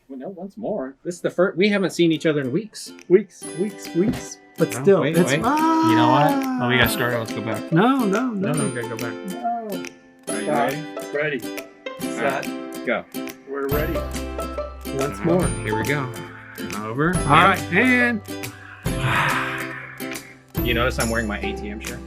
Well, no, once more. This is the first. We haven't seen each other in weeks. Weeks. But No, still, wait, it's wait. fine. You know what? Oh, we got started. Let's go back. No, We gotta go back. No. Are you ready? Ready. Set. Go. We're ready. Once more. Here we go. Over. All right, and You notice I'm wearing my ATM shirt?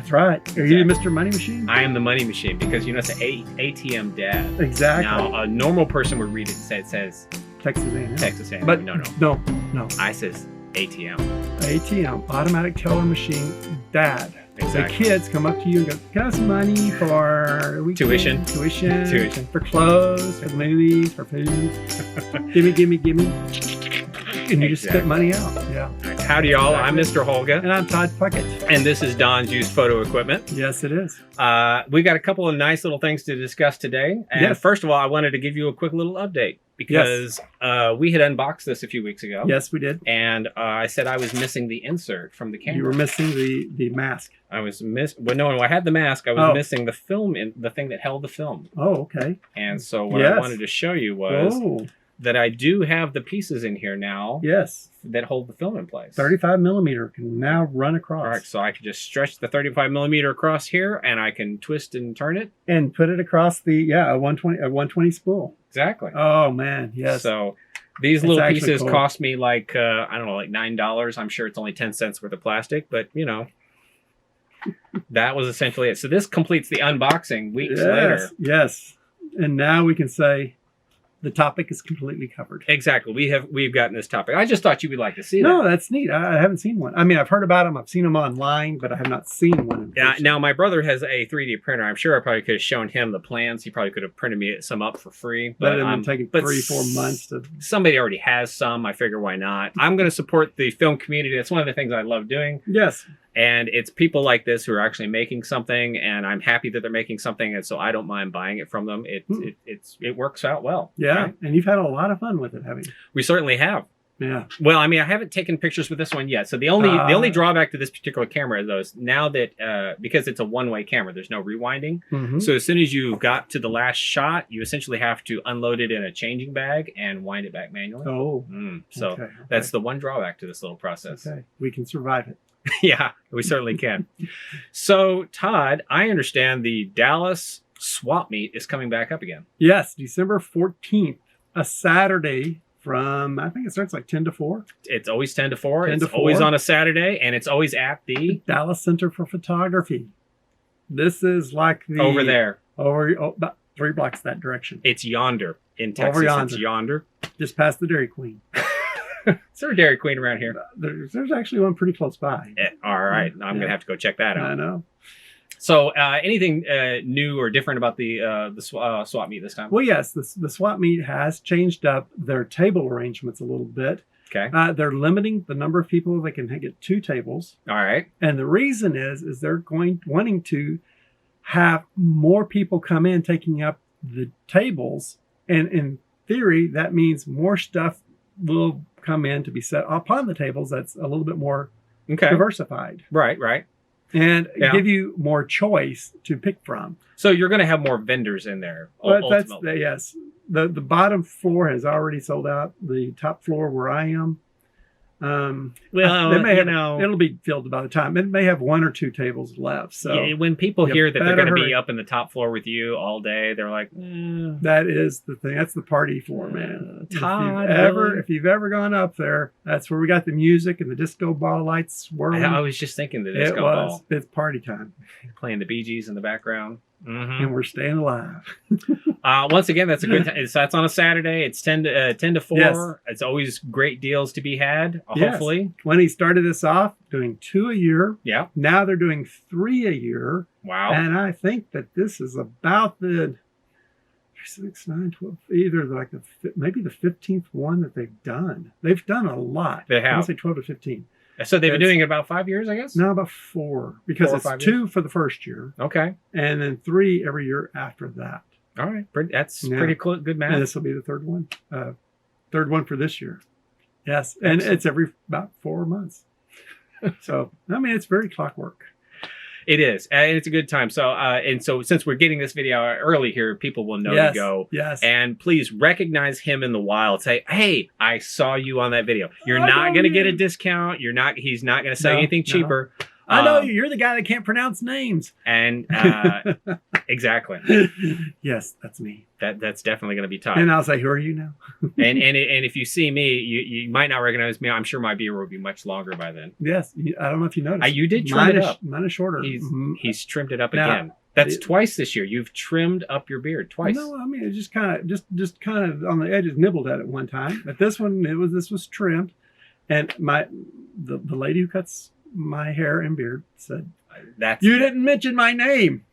that's right. Are you Mr. Money Machine? I am the money machine because you know it's an ATM dad. Exactly. Now, a normal person would read it and say it says Texas A&M. Texas A&M. But no. no. I says ATM. ATM, automatic teller machine, dad. Exactly. The kids come up to you and go, got some money for weekend, Tuition. for clothes, for movies, for food. gimme. And you just spit money out. Yeah. Howdy, y'all. I'm Mr. Holga. And I'm Todd Puckett. And this is Don's used photo equipment. Yes, it is. We got a couple of nice little things to discuss today. And Yes. first of all, I wanted to give you a quick little update because we had unboxed this a few weeks ago. Yes, we did. And I said I was missing the insert from the camera. You were missing the mask. I was no, I had the mask. I was missing the film, the thing that held the film. Oh, okay. And so what I wanted to show you was that I do have the pieces in here now. Yes. That hold the film in place. 35 millimeter can now run across. All right, so I can just stretch the 35 millimeter across here, and I can twist and turn it. And put it across the a 120 spool. Exactly. Oh man, yes. So these little pieces cool. cost me like I don't know, like $9. I'm sure it's only 10 cents worth of plastic, but you know, that was essentially it. So this completes the unboxing weeks later. Yes. And now we can say the topic is completely covered. Exactly. We've gotten this topic. I just thought you would like to see that. No, that's neat. I haven't seen one. I mean, I've heard about them. I've seen them online, but I have not seen one. Yeah. Now my brother has a 3D printer. I'm sure I probably could have shown him the plans. He probably could have printed me some up for free. But it's taking 3-4 months to. Somebody already has some. I figure why not? I'm going to support the film community. That's one of the things I love doing. Yes. And it's people like this who are actually making something, and I'm happy that they're making something, and so I don't mind buying it from them. It works out well. Yeah, right? And you've had a lot of fun with it, haven't you? We certainly have. Yeah. Well, I mean, I haven't taken pictures with this one yet. So the only drawback to this particular camera, though, is now that because it's a one-way camera, there's no rewinding. Mm-hmm. So as soon as you got to the last shot, you essentially have to unload it in a changing bag and wind it back manually. Oh. So that's the one drawback to this little process. Okay, we can survive it. Yeah, we certainly can. So, Todd, I understand the Dallas swap meet is coming back up again. Yes, December 14th, a Saturday from, I think it starts like 10 to 4. It's always 10 to 4. 10 it's to 4. Always on a Saturday, and it's always at the Dallas Center for Photography. This is like the... Over there. About 3 blocks that direction. It's yonder in Texas. Over yonder. It's yonder. Just past the Dairy Queen. Is there a Dairy Queen around here? There's actually one pretty close by. All right. I'm going to have to go check that out. I know. So anything new or different about the swap meet this time? Well, yes. The swap meet has changed up their table arrangements a little bit. Okay. They're limiting the number of people they can get 2 tables. All right. And the reason is they're wanting to have more people come in taking up the tables. And in theory, that means more stuff will come in to be set upon the tables that's a little bit more diversified. Right. And give you more choice to pick from. So you're going to have more vendors in there. But yes. The bottom floor has already sold out. The top floor where I am, it'll be filled by the time. It may have 1 or 2 tables left. So when people hear that they're going to be up in the top floor with you all day, they're like, that is the thing. That's the party floor, man. Todd, if you've ever gone up there, that's where we got the music and the disco ball lights swirling. I was just thinking the disco ball. It's party time. Playing the Bee Gees in the background. And we're staying alive. Once again, that's a good time. That's on a Saturday. It's 10 to 4. Yes. It's always great deals to be had, hopefully. When he started this off, doing 2 a year. Yeah. Now they're doing 3 a year. Wow. And I think that this is about the 6, 9, 12, either like maybe the 15th one that they've done. They've done a lot. They have. I would say 12 to 15. So they've been doing it about 5 years, I guess? No, about 4. Because it's 2 for the first year. Okay. And then 3 every year after that. All right. That's pretty cool. Good math. And this will be the 3rd one. 3rd one for this year. Yes. And it's every about 4 months. So, I mean, it's very clockwork. It is, and it's a good time. So, so since we're getting this video early here, people will know to go. Yes. And please recognize him in the wild. Say, hey, I saw you on that video. You're not going to get a discount. He's not going to say anything cheaper. I know you. You're the guy that can't pronounce names. And exactly. Yes, that's me. That's definitely going to be Todd. And I'll say, who are you now? and if you see me, you might not recognize me. I'm sure my beard will be much longer by then. Yes. I don't know if you noticed. You did trim it up. Mine is shorter. He's trimmed it up again. That's twice this year. You've trimmed up your beard twice. No, I mean, it's just kind of on the edges, nibbled at it one time. But this one, this was trimmed. And the lady who cuts my hair and beard said, you didn't mention my name.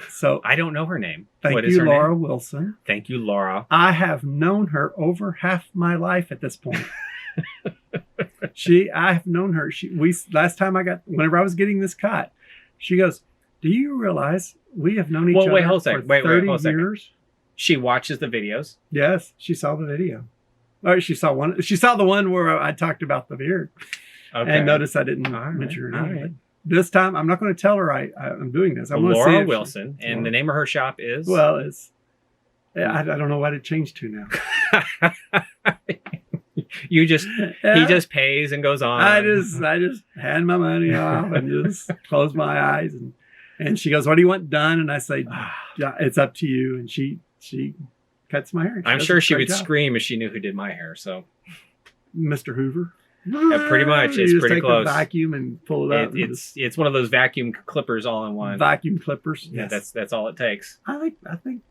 So I don't know her name. Thank you, Laura Wilson. Thank you, Laura. I have known her over half my life at this point. I have known her. Last time whenever I was getting this cut, she goes, do you realize we have known each other for 30 years? She watches the videos. Yes, she saw the video. Or she saw one. She saw the one where I talked about the beard. Okay. And notice I didn't mention her name. Right. This time, I'm not going to tell her I'm doing this. I'm Laura Wilson, and the name of her shop is? Well, I don't know what it changed to now. He just pays and goes on. I just hand my money off and just close my eyes. And she goes, what do you want done? And I say, it's up to you. And she cuts my hair. I'm sure she would scream if she knew who did my hair. So, Mr. Hoover. Yeah, pretty much. It's pretty close. The vacuum and pull it up. It's one of those vacuum clippers all in one. Vacuum clippers. Yeah, yes. That's all it takes. I think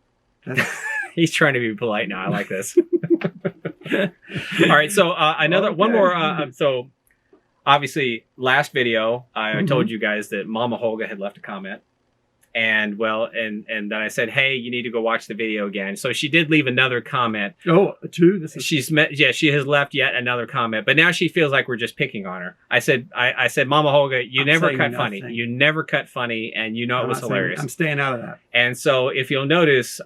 that's... He's trying to be polite now. I like this. All right. So one more. So obviously, last video I told you guys that Mama Holga had left a comment. And then I said, hey, you need to go watch the video again. So she did leave another comment. Oh, two? She has left yet another comment, but now she feels like we're just picking on her. I said, Mama Holga, you never cut funny. You never cut funny, and you know it was hilarious. I'm staying out of that. And so if you'll notice,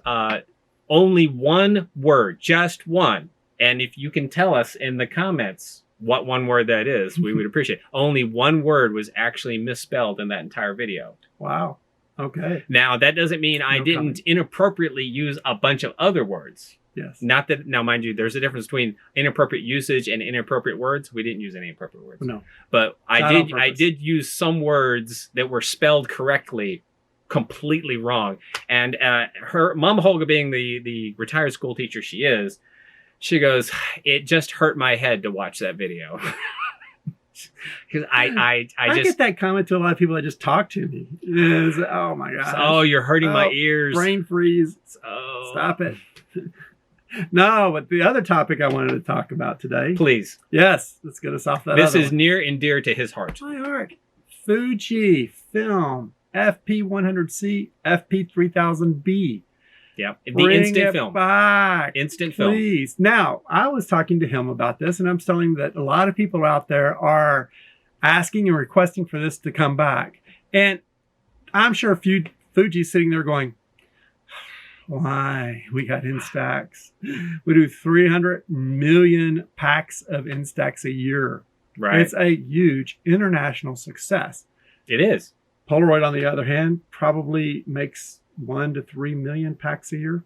only one word, just one. And if you can tell us in the comments what one word that is, we would appreciate it. Only one word was actually misspelled in that entire video. Wow. Okay. Now, that doesn't mean I didn't inappropriately use a bunch of other words. Yes. Not that, now, mind you, there's a difference between inappropriate usage and inappropriate words. We didn't use any inappropriate words. No. But I did use some words that were spelled correctly, completely wrong. And her Mama Holga, being the retired school teacher she is, she goes, it just hurt my head to watch that video. Because I get that comment to a lot of people that just talk to me. Oh my gosh. Oh, you're hurting my ears. Brain freeze. Oh. Stop it. No, but the other topic I wanted to talk about today. Please. Yes, let's get us off that. This is near and dear to his heart. My heart. Fujifilm FP-100C, FP-3000B. Yep. The Bring instant it film. Back, instant film. Please. Now, I was talking to him about this, and I'm telling him that a lot of people out there are asking and requesting for this to come back. And I'm sure Fuji's sitting there going, why? We got Instax. We do 300 million packs of Instax a year. Right. It's a huge international success. It is. Polaroid, on the other hand, probably makes 1 to 3 million packs a year.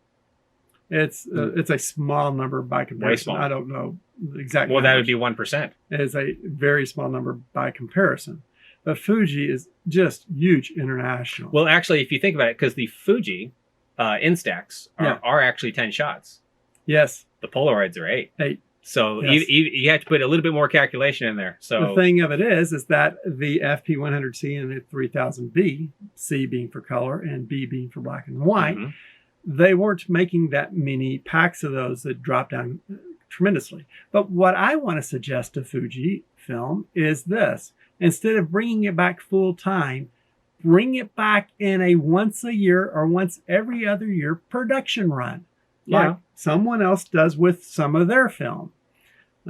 It's a small number by comparison. I don't know exactly. Well, that would be 1%. It's a very small number by comparison. But Fuji is just huge international. Well, actually, if you think about it, because the Fuji Instax are actually 10 shots. Yes. The Polaroids are 8. 8. So yes. you have to put a little bit more calculation in there. So the thing of it is that the FP-100C and the 3000B, C being for color and B being for black and white, they weren't making that many packs of those that dropped down tremendously. But what I want to suggest to Fujifilm is this. Instead of bringing it back full time, bring it back in a once a year or once every other year production run. Like someone else does with some of their film.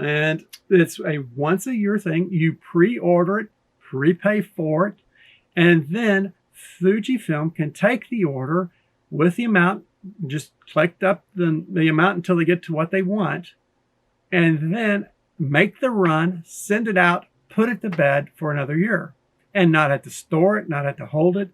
And it's a once a year thing. You pre-order it, prepay for it, and then Fujifilm can take the order with the amount, just collect up the amount until they get to what they want, and then make the run, send it out, put it to bed for another year. and not have to store it, not have to hold it.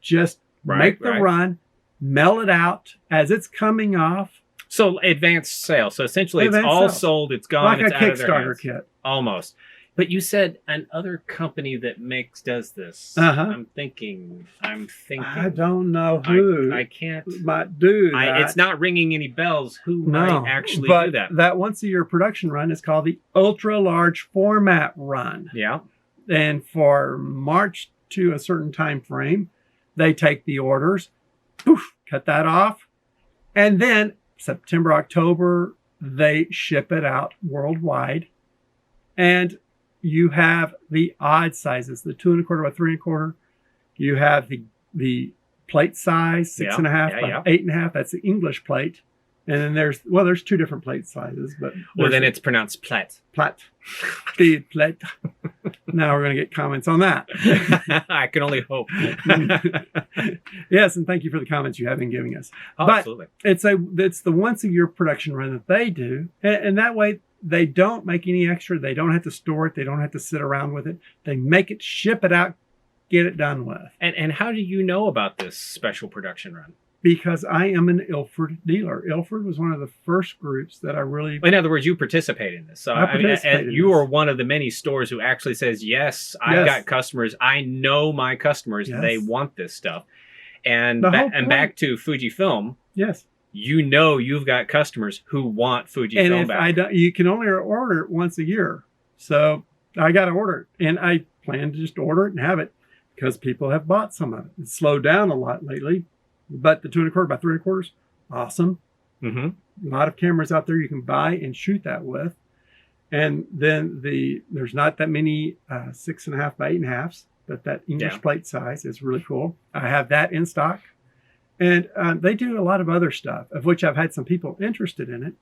Just make the run, mail it out as it's coming off. So advanced sale. So essentially, it's all sold. It's gone. Like it's a out of their Kickstarter hands. kit. Almost. But you said another company that does this. I'm thinking. I don't know who. I can't. Might do that. It's not ringing any bells. Who might actually do that? That once a year production run is called the ultra large format run. Yeah. And for March to a certain time frame, they take the orders, poof, cut that off, and then September, October, they ship it out worldwide. And you have the odd sizes, the 2 1/4 by 3 1/4. You have the plate size, 6 1/2 by 8 1/2. That's the English plate. And then there's 2 different plate sizes, but then it's pronounced plat. Plat. The plate. Now we're going to get comments on that. I can only hope. Yes, and thank you for the comments you have been giving us. Oh, but absolutely. It's the once a year production run that they do, and that way they don't make any extra. They don't have to store it. They don't have to sit around with it. They make it, ship it out, get it done with. And how do you know about this special production run? Because I am an Ilford dealer. Ilford was one of the first groups that I really... In other words, you participate in this. So you are one of the many stores who actually says, yes, I've got customers. I know my customers. Yes. They want this stuff. And back to Fujifilm. Yes. You know you've got customers who want Fujifilm back. You can only order it once a year. So I got to order it. And I plan to just order it and have it because people have bought some of it. It's slowed down a lot lately. But the 2 1/4 by 3 1/4, awesome. A lot of cameras out there you can buy and shoot that with. And then there's not that many 6 1/2 by 8 1/2s, but that English plate size is really cool. I have that in stock. And they do a lot of other stuff, of which I've had some people interested in it.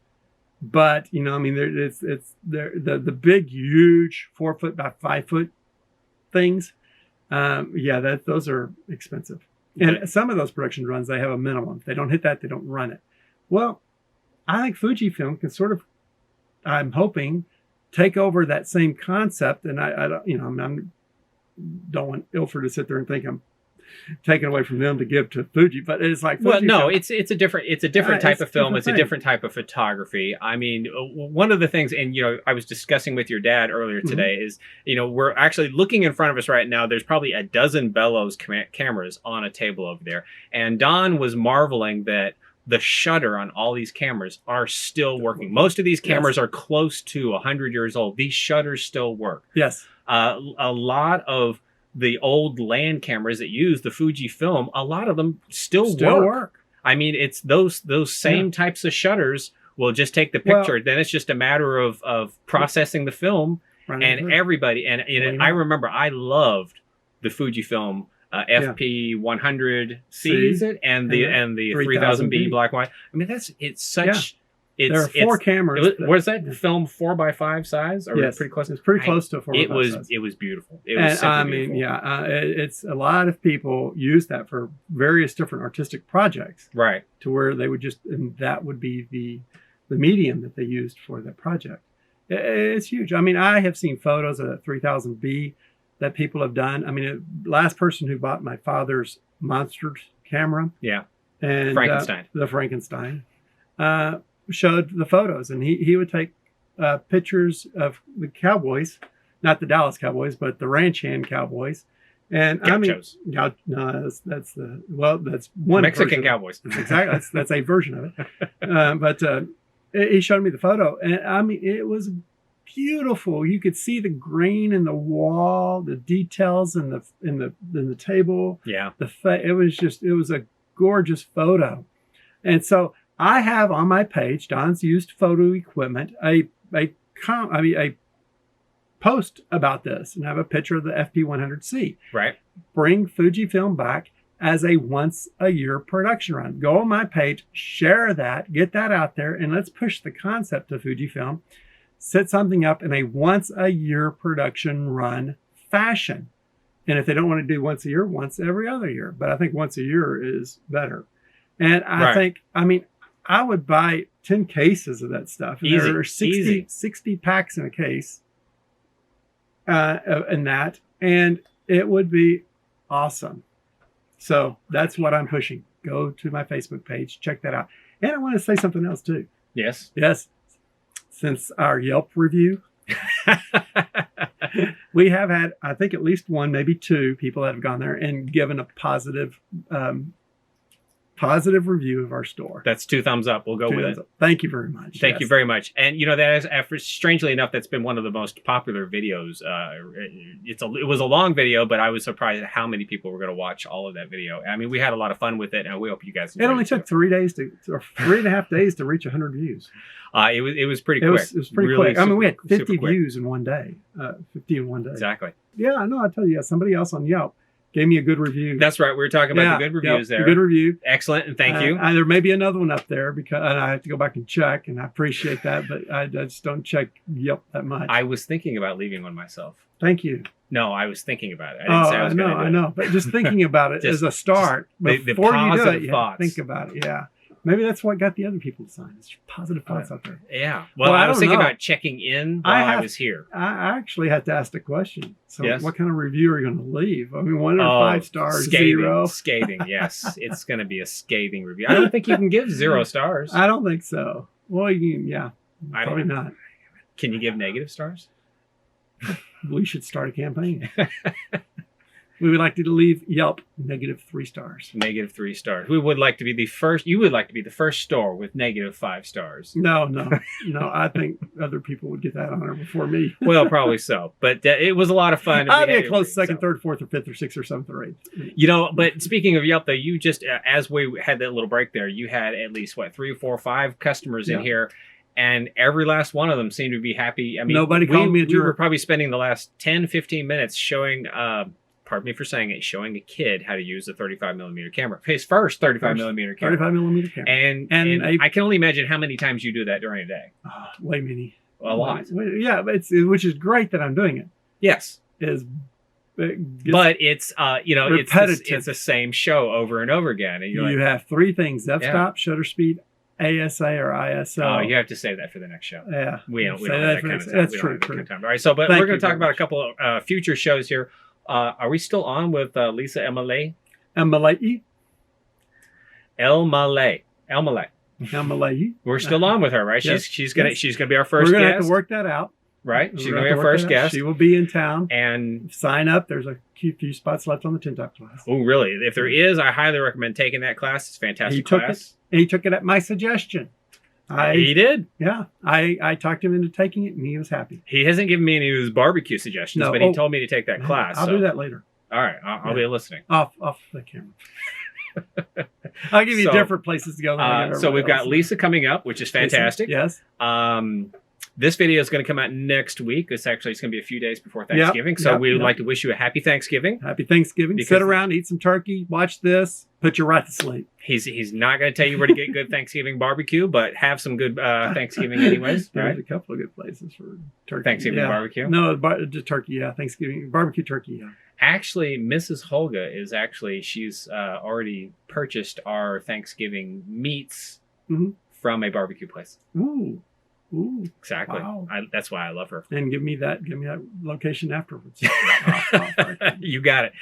But, it's the big, huge 4 foot by 5 foot things. Those are expensive. And some of those production runs, they have a minimum. If they don't hit that, they don't run it. Well, I think Fujifilm can sort of, I'm hoping, take over that same concept. And I don't want Ilford to sit there and think I'm taken away from them to give to Fuji, but it's like Fujifilm. Well, no, it's a different type of film. It's a different type of photography. I mean, one of the things, and I was discussing with your dad earlier today, is we're actually looking in front of us right now. There's probably a dozen Bellows cameras on a table over there, and Don was marveling that the shutter on all these cameras are still working. Most of these cameras are close to 100 years old. These shutters still work. Yes, a lot of the old land cameras that use the Fujifilm, a lot of them still work. I mean, it's those same types of shutters will just take the picture. Then it's just a matter of processing the film and everybody. And I remember I loved the Fujifilm FP-100C, is it? And the 3000B black and white. I mean, it's such... There are 4 cameras. Was that film 4x5 size? Or pretty close? It's pretty close to 4x5 size. It was beautiful. It was beautiful. It's a lot of people use that for various different artistic projects. Right. To where they would and that would be the medium that they used for that project. It's huge. I mean, I have seen photos of the 3000B that people have done. I mean, last person who bought my father's Monsters camera. Yeah. And Frankenstein. The Frankenstein. Showed the photos, and he would take pictures of the Cowboys, not the Dallas Cowboys, but the ranch hand Cowboys. And Gauchos. That's one Mexican Cowboys. Exactly, that's a version of it. But he showed me the photo, and I mean, it was beautiful. You could see the grain in the wall, the details in the table. Yeah, it was a gorgeous photo, and so. I have on my page, Don's Used Photo Equipment, a post about this, and I have a picture of the FP-100C. Right. Bring Fujifilm back as a once-a-year production run. Go on my page, share that, get that out there, and let's push the concept of Fujifilm. Set something up in a once-a-year production run fashion. And if they don't want to do once a year, once every other year. But I think once a year is better. And I think, I would buy 10 cases of that stuff. And there are 60 packs in a case in that. And It would be awesome. So that's what I'm pushing. Go to my Facebook page, check that out. And I want to say something else too. Yes. Yes. Since our Yelp review, we have had, I think, at least one, maybe two people that have gone there and given a positive review of our store. That's 2 thumbs up. We'll go with it. Thank you very much. Thank you very much. And you know, that is, strangely enough, that's been one of the most popular videos. It was a long video, but I was surprised at how many people were going to watch all of that video. I mean, we had a lot of fun with it, and we hope you guys enjoyed it. It only took 3 days or 3.5 days to reach 100 views. It was pretty quick. It was pretty really quick. I mean, we had 50 quick. views in one day. 50 in one day. Exactly. Yeah, I know. I tell you, somebody else on Yelp gave me a good review. That's right. We were talking about the good reviews there. Good review. Excellent, and thank you. There may be another one up there because I have to go back and check, and I appreciate that, but I just don't check Yelp that much. I was thinking about leaving one myself. Thank you. No, I was thinking about it. I didn't say I was going to do it. I know, but just thinking about it as a start before you do it, you have to think about it. Yeah. Maybe that's what got the other people to sign. It's positive thoughts out there. Yeah. Well, I was thinking about checking in while I was here. I actually had to ask the question. So yes. What kind of review are you going to leave? I mean, 1 or 5 stars, scathing, 0? Scathing, yes. It's going to be a scathing review. I don't think you can give 0 stars. I don't think so. Well, probably not. Can you give negative stars? We should start a campaign. We would like to leave Yelp -3 stars. -3 stars. We would like to be the first. You would like to be the first store with -5 stars. No. I think other people would get that honor before me. Well, probably so. But it was a lot of fun. I'll be a close second, third, fourth, or fifth, or sixth, or seventh, or eighth. You know, but speaking of Yelp, though, you just as we had that little break there, you had at least 3, 4, 5 customers in here. And every last one of them seemed to be happy. I mean, nobody called me a jerk. We were probably spending the last 10, 15 minutes showing, pardon me for saying it, showing a kid how to use a 35mm camera. His first 35mm camera. 35mm camera. And I can only imagine how many times you do that during a day. Way many. A lot. Yeah, which is great that I'm doing it. Yes. But it's, repetitive. It's the same show over and over again. And you have 3 things: f-stop, shutter speed, ASA or ISO. Oh, you have to say that for the next show. Yeah. We don't have that kind of time. That's true. All right. So, but we're going to talk about a couple of future shows here. Are we still on with Lisa Elmaleh? Elmaleh. We're still on with her, right? Yes. She's gonna be our first guest. We're gonna have to work that out. Right. She's gonna be our first guest. She will be in town. And sign up. There's a few spots left on the Tintup class. Oh, really? If there is, I highly recommend taking that class. It's a fantastic class. He took it at my suggestion. He did? Yeah. I talked him into taking it, and he was happy. He hasn't given me any of his barbecue suggestions, but he told me to take that class. I'll do that later. All right. I'll be listening. Off the camera. I'll give you different places to go. So we've got Lisa coming up, which is fantastic. Yes. This video is going to come out next week. It's going to be a few days before Thanksgiving. So we would like to wish you a happy Thanksgiving. Happy Thanksgiving. Sit around, eat some turkey, watch this, put you right to sleep. He's not going to tell you where to get good Thanksgiving barbecue, but have some good Thanksgiving anyways. There's a couple of good places for turkey. Thanksgiving barbecue? No, just turkey, Thanksgiving. Barbecue turkey, Actually, Mrs. Holga she's already purchased our Thanksgiving meats from a barbecue place. Ooh. Exactly. Wow. That's why I love her. And give me that location afterwards. You got it.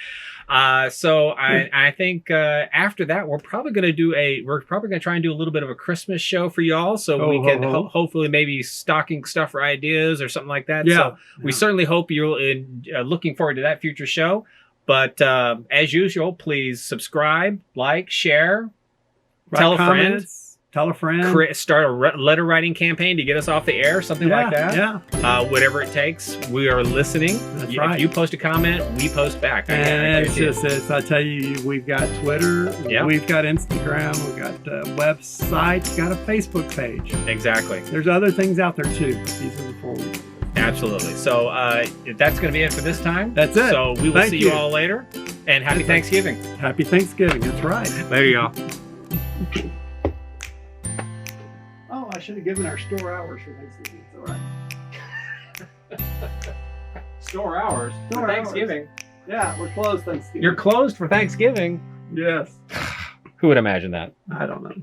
So I think after that we're probably going to try and do a little bit of a Christmas show for y'all, so we can hopefully maybe stocking stuff or ideas or something like that. Yeah. So we certainly hope you're looking forward to that future show. But as usual, please subscribe, like, share, tell a friend. Tell a friend. Start a letter writing campaign to get us off the air, something like that. Yeah. Whatever it takes, we are listening. That's right. If you post a comment, we post back. And I tell you, we've got Twitter, we've got Instagram, we've got a website, we've got a Facebook page. Exactly. There's other things out there too. These are the 4 weeks. Absolutely. So that's going to be it for this time. That's it. So we will see you all later. And happy Thanksgiving. Happy Thanksgiving. That's right. Later, y'all. I should have given our store hours for Thanksgiving. It's all right. Store hours for Thanksgiving? Yeah, we're closed Thanksgiving. You're closed for Thanksgiving? Yes. Who would imagine that? I don't know.